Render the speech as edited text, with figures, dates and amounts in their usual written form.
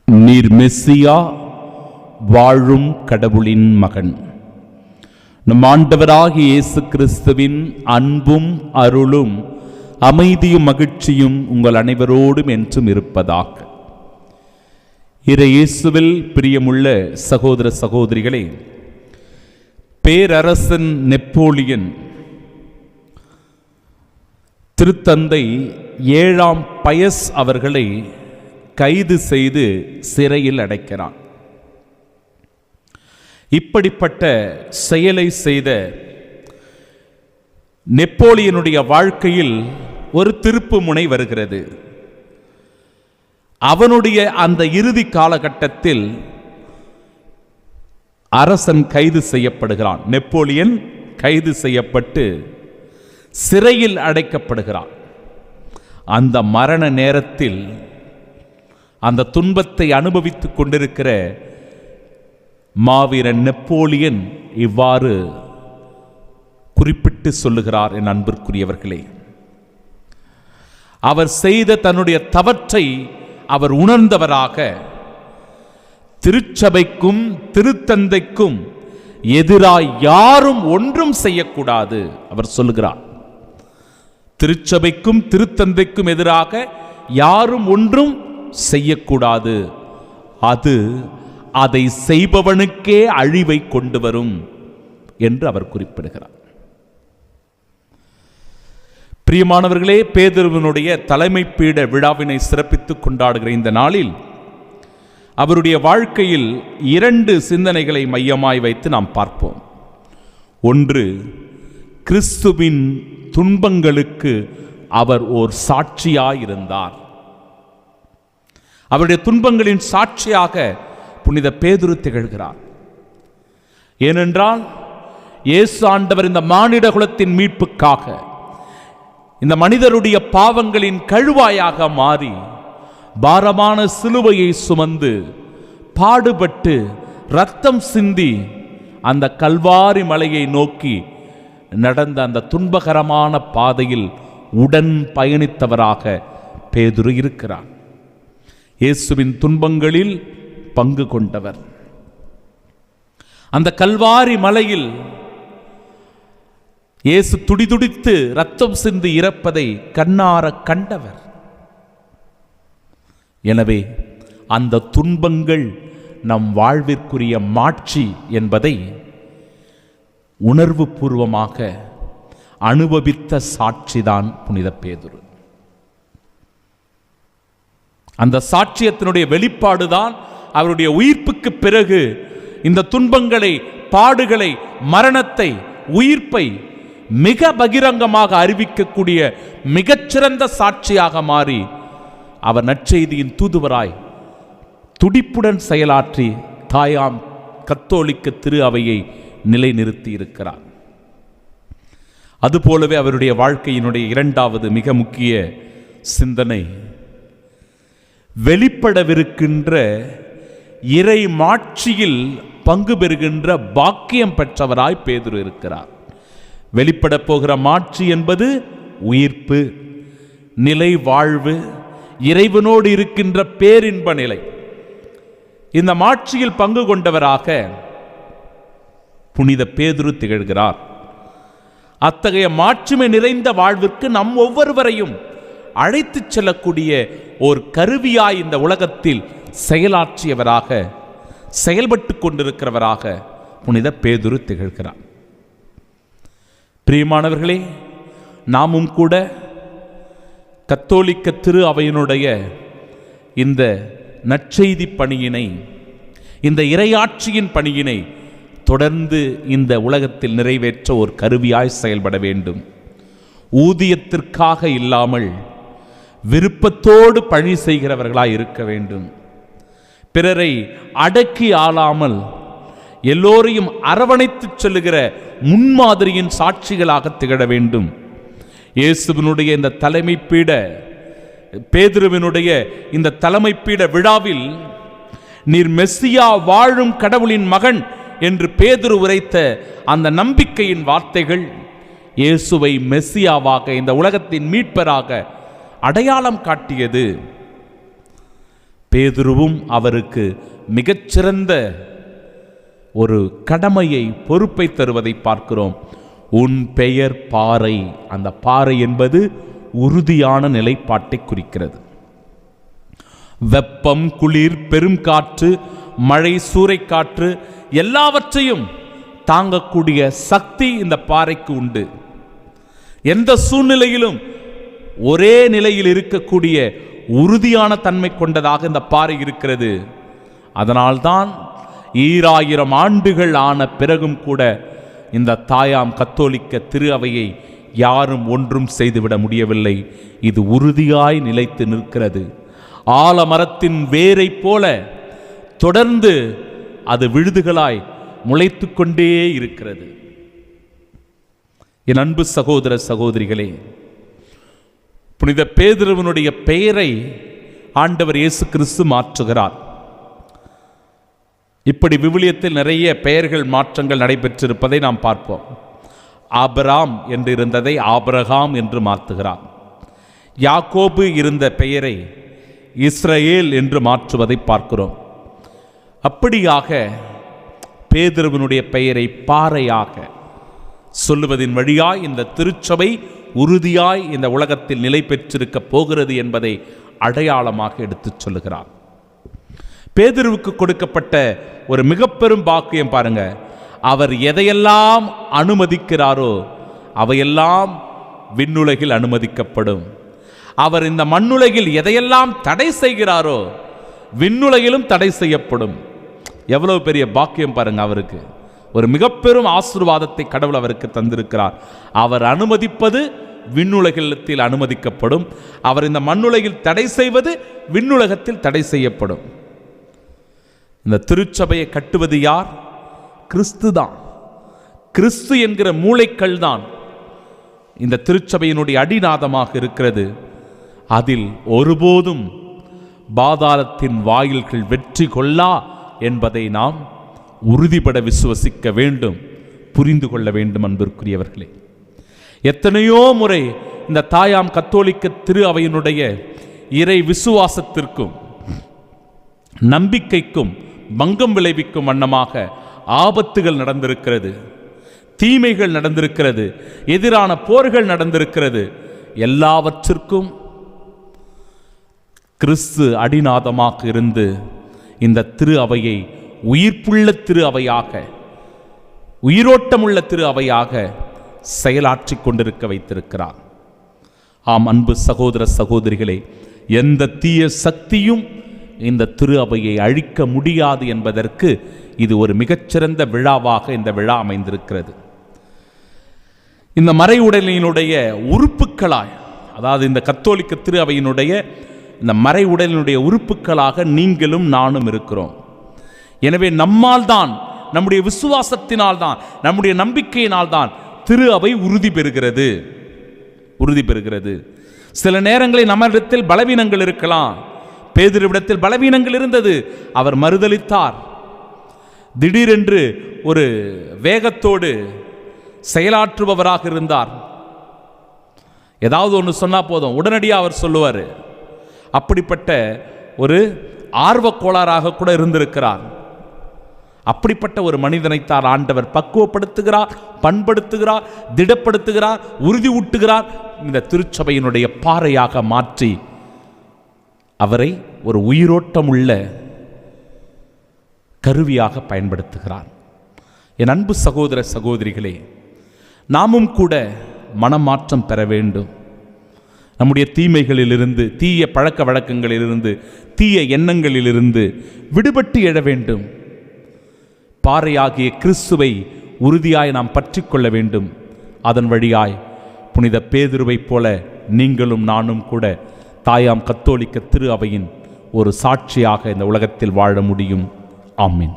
நீர் மெஸ்ஸியா, வாழும் கடவுளின் மகன். நம் ஆண்டவராகிய இயேசு கிறிஸ்துவின் அன்பும் அருளும் அமைதியும் மகிழ்ச்சியும் உங்கள் அனைவரோடும் என்றும் இருப்பதாக. இயேசுவில் பிரியமுள்ள சகோதர சகோதரிகளே, பேரரசன் நெப்போலியன் திருத்தந்தை 7ஆம் பயஸ் அவர்களை கைது செய்து சிறையில் அடைக்கிறான். இப்படிப்பட்ட செயலை செய்த நெப்போலியனுடைய வாழ்க்கையில் ஒரு திருப்பு முனை வருகிறது. அவனுடைய அந்த இறுதி காலகட்டத்தில் அரசன் கைது செய்யப்படுகிறான். நெப்போலியன் கைது செய்யப்பட்டு சிறையில் அடைக்கப்படுகிறான். அந்த மரண நேரத்தில் அந்த துன்பத்தை அனுபவித்துக் கொண்டிருக்கிற மாவீரன் நெப்போலியன் இவ்வாறு குறிப்பிட்டு சொல்லுகிறார். என் அன்பிற்குரியவர்களே, அவர் செய்த தன்னுடைய தவற்றை அவர் உணர்ந்தவராக, திருச்சபைக்கும் திருத்தந்தைக்கும் எதிராய் யாரும் ஒன்றும் செய்யக்கூடாது அவர் சொல்லுகிறார். திருச்சபைக்கும் திருத்தந்தைக்கும் எதிராக யாரும் ஒன்றும் செய்யக்கூடாது, அது அதை செய்பவனுக்கே அழிவை கொண்டு வரும் என்று அவர் குறிப்பிடுகிறார். பிரியமானவர்களே, பேதுருவினுடைய தலைமை பீட விழாவினை சிறப்பித்துக் கொண்டாடுகிற இந்த நாளில் அவருடைய வாழ்க்கையில் 2 சிந்தனைகளை மையமாய் வைத்து நாம் பார்ப்போம். ஒன்று, கிறிஸ்துவின் துன்பங்களுக்கு அவர் ஓர் சாட்சியாயிருந்தார். அவருடைய துன்பங்களின் சாட்சியாக புனித பேதுரு திகழ்கிறார். ஏனென்றால் இயேசு ஆண்டவர் இந்த மானிட குலத்தின் மீட்புக்காக, இந்த மனிதருடைய பாவங்களின் கழுவாயாக மாறி பாரமான சிலுவையை சுமந்து பாடுபட்டு இரத்தம் சிந்தி அந்த கல்வாரி மலையை நோக்கி நடந்த அந்த துன்பகரமான பாதையில் உடன் பயணித்தவராக பேதுரு இருக்கிறார். இயேசுவின் துன்பங்களில் பங்கு கொண்டவர். அந்த கல்வாரி மலையில் இயேசு துடிதுடித்து இரத்தம் சிந்தி இறப்பதை கண்ணார கண்டவர். எனவே அந்த துன்பங்கள் நம் வாழ்விற்குரிய மாட்சி என்பதை உணர்வு பூர்வமாக அனுபவித்த சாட்சிதான் புனித பேதுரு. அந்த சாட்சியத்தினுடைய வெளிப்பாடுதான் அவருடைய உயிர்ப்புக்கு பிறகு இந்த துன்பங்களை, பாடுகளை, மரணத்தை, உயிர்ப்பை மிக பகிரங்கமாக அறிவிக்கக்கூடிய மிகச்சிறந்த சாட்சியாக மாறி அவர் நற்செய்தியின் தூதுவராய் துடிப்புடன் செயலாற்றி தாயாம் கத்தோலிக்க திரு அவையை நிலைநிறுத்தி இருக்கிறார். அதுபோலவே அவருடைய வாழ்க்கையினுடைய 2வது மிக முக்கிய சிந்தனை, வெளிப்படவிருக்கின்ற இறை மாட்சியில் பங்கு பெறுகின்ற பாக்கியம் பெற்றவராய் பேதுரு இருக்கிறார். வெளிப்பட போகிற மாட்சி என்பது உயிர்ப்பு, நிலை வாழ்வு, இறைவனோடு இருக்கின்ற பேரின்ப நிலை. இந்த மாட்சியில் பங்கு கொண்டவராக புனித பேதுரு திகழ்கிறார். அத்தகைய மாட்சிமை நிறைந்த வாழ்விற்கு நம் ஒவ்வொருவரையும் அழைத்து செல்லக்கூடிய ஒரு கருவியாய் இந்த உலகத்தில் செயலாற்றியவராக, செயல்பட்டு கொண்டிருக்கிறவராக புனித பேதுரு திகழ்கிறார். பிரியமானவர்களே, நாமும் கூட கத்தோலிக்க திரு அவையினுடைய இந்த நற்செய்தி பணியினை, இந்த இறையாட்சியின் பணியினை தொடர்ந்து இந்த உலகத்தில் நிறைவேற்ற ஒரு கருவியாய் செயல்பட வேண்டும். ஊதியத்திற்காக இல்லாமல் விருப்பத்தோடு பணி செய்கிறவர்களாய் இருக்க வேண்டும். பிறரை அடக்கி ஆளாமல் எல்லோரையும் அரவணைத்து செல்லுகிற முன்மாதிரியின் சாட்சிகளாக திகழ வேண்டும். இயேசுவினுடைய இந்த தலைமை பீட, பேதுருவினுடைய இந்த தலைமை பீட விழாவில் நீர் மெஸ்ஸியா, வாழும் கடவுளின் மகன் என்று பேதுரு உரைத்த அந்த நம்பிக்கையின் வார்த்தைகள் இயேசுவை மெஸ்ஸியாவாக, இந்த உலகத்தின் மீட்பராக அடையாளம் காட்டியது. பேதுருவும் அவருக்கு மிகச்சிறந்த ஒரு கடமையை, பொறுப்பை தருவதை பார்க்கிறோம். உன் பெயர் பாறை. அந்த பாறை என்பது உறுதியான நிலைப்பாட்டை குறிக்கிறது. வெப்பம், குளிர், பெரும் காற்று, மழை, சூறைக்காற்று எல்லாவற்றையும் தாங்கக்கூடிய சக்தி இந்த பாறைக்கு உண்டு. எந்த சூழ்நிலையிலும் ஒரே நிலையில் இருக்கக்கூடிய உறுதியான தன்மை கொண்டதாக இந்த பாறை இருக்கிறது. அதனால்தான் 2000 ஆண்டுகள் ஆன பிறகும் கூட இந்த தாயாம் கத்தோலிக்க திரு அவையை யாரும் ஒன்றும் செய்துவிட முடியவில்லை. இது உறுதியாய் நிலைத்து நிற்கிறது. ஆலமரத்தின் வேரை போல தொடர்ந்து அது விழுதுகளாய் முளைத்து கொண்டே இருக்கிறது. என் அன்பு சகோதர சகோதரிகளே, புனித பேதுருவினுடைய பெயரை ஆண்டவர் இயேசு கிறிஸ்து மாற்றுகிறார். இப்படி விவிலியத்தில் நிறைய பெயர்கள் மாற்றங்கள் நடைபெற்றிருப்பதை நாம் பார்ப்போம். ஆபிரகாம் என்று இருந்ததை ஆபிரகாம் என்று மாற்றுகிறார். யாக்கோபு இருந்த பெயரை இஸ்ரவேல் என்று மாற்றுவதை பார்க்கிறோம். அப்படியாக பேதுருவினுடைய பெயரை பாறையாக சொல்லுவதின் வழியாய் இந்த திருச்சபை உறுதியாய் இந்த உலகத்தில் நிலை பெற்றிருக்க போகிறது என்பதை அடையாளமாக எடுத்துச் சொல்லுகிறார். பேதுருவுக்கு கொடுக்கப்பட்ட ஒரு மிக பெரும் பாக்கியம் பாருங்க. அவர் எதையெல்லாம் அனுமதிக்கிறாரோ அவையெல்லாம் விண்ணுலகில் அனுமதிக்கப்படும். அவர் இந்த மண்ணுலகில் எதையெல்லாம் தடை செய்கிறாரோ விண்ணுலகிலும் தடை செய்யப்படும். எவ்வளவு பெரிய பாக்கியம் பாருங்க. அவருக்கு ஒரு மிக பெரும் ஆசீர்வாதத்தை கடவுள் அவருக்கு தந்திருக்கிறார். அவர் அனுமதிப்பது விண்ணுலகத்தில் அனுமதிக்கப்படும். அவர் இந்த மண்ணுலகில் தடை செய்வது விண்ணுலகத்தில் தடை செய்யப்படும். இந்த திருச்சபையை கட்டுவது யார்? கிறிஸ்து தான். கிறிஸ்து என்கிற மூளைக்கல் தான் இந்த திருச்சபையினுடைய அடிநாதமாக இருக்கிறது. அதில் ஒருபோதும் பாதாளத்தின் வாயில்கள் வெற்றி கொள்ளா என்பதை நாம் உறுதிபட விசுவசிக்க வேண்டும், புரிந்து கொள்ள வேண்டும். அன்பிற்குரியவர்களே, எத்தனையோ முறை இந்த தாயாம் கத்தோலிக்க திரு அவையினுடைய இறை விசுவாசத்திற்கும் நம்பிக்கைக்கும் பங்கம் விளைவிக்கும் வண்ணமாக ஆபத்துகள் நடந்திருக்கிறது, தீமைகள் நடந்திருக்கிறது, எதிரான போர்கள் நடந்திருக்கிறது. எல்லாவற்றிற்கும் கிறிஸ்து அடிநாதமாக இருந்து இந்த திரு அவையை உயிர்ப்புள்ள திரு அவையாக, உயிரோட்டமுள்ள திரு அவையாக செயலாற்றி கொண்டிருக்க வைத்திருக்கிறார். ஆம் அன்பு சகோதர சகோதரிகளே, எந்த தீய சக்தியும் இந்த திரு அவையை அழிக்க முடியாது என்பதற்கு இது ஒரு மிகச்சிறந்த விழாவாக இந்த விழா அமைந்திருக்கிறது. இந்த மறை உடலினுடைய உறுப்புகளாய், அதாவது இந்த கத்தோலிக்க திரு அவையினுடைய இந்த மறை உடலினுடைய உறுப்புகளாக நீங்களும் நானும் இருக்கிறோம். எனவே நம்மால் தான், நம்முடைய விசுவாசத்தினால் தான், நம்முடைய நம்பிக்கையினால் தான் திரு அவை உறுதி பெறுகிறது. சில நேரங்களில் நம்மிடத்தில் பலவீனங்கள் இருக்கலாம். பேதுருவிடத்தில் பலவீனங்கள் இருந்தது, அவர் மறுதலித்தார். திடீரென்று ஒரு வேகத்தோடு செயலாற்றுபவராக இருந்தார். ஏதாவது ஒன்று சொன்னா போதும் உடனடியாக அவர் சொல்லுவார். அப்படிப்பட்ட ஒரு ஆர்வக் கோளாறாக கூட இருந்திருக்கிறார். அப்படிப்பட்ட ஒரு மனிதனைத்தான் ஆண்டவர் பக்குவப்படுத்துகிறார், பண்படுத்துகிறார், திடப்படுத்துகிறார், உறுதி ஊட்டுகிறார். இந்த திருச்சபையினுடைய பாறையாக மாற்றி அவரை ஒரு உயிரோட்டமுள்ள கருவியாக பயன்படுத்துகிறார். என் அன்பு சகோதர சகோதரிகளே, நாமும் கூட மனமாற்றம் பெற வேண்டும். நம்முடைய தீமைகளிலிருந்து, தீய பழக்க வழக்கங்களிலிருந்து, தீய எண்ணங்களிலிருந்து விடுபட்டு எழ வேண்டும். பாறையாகிய கிறிஸ்துவை உறுதியாய் நாம் பற்றி கொள்ள வேண்டும். அதன் வழியாய் புனித பேதுருவைப் போல நீங்களும் நானும் கூட தாயாம் கத்தோலிக்க திரு அவையின் ஒரு சாட்சியாக இந்த உலகத்தில் வாழ முடியும். ஆமீன்.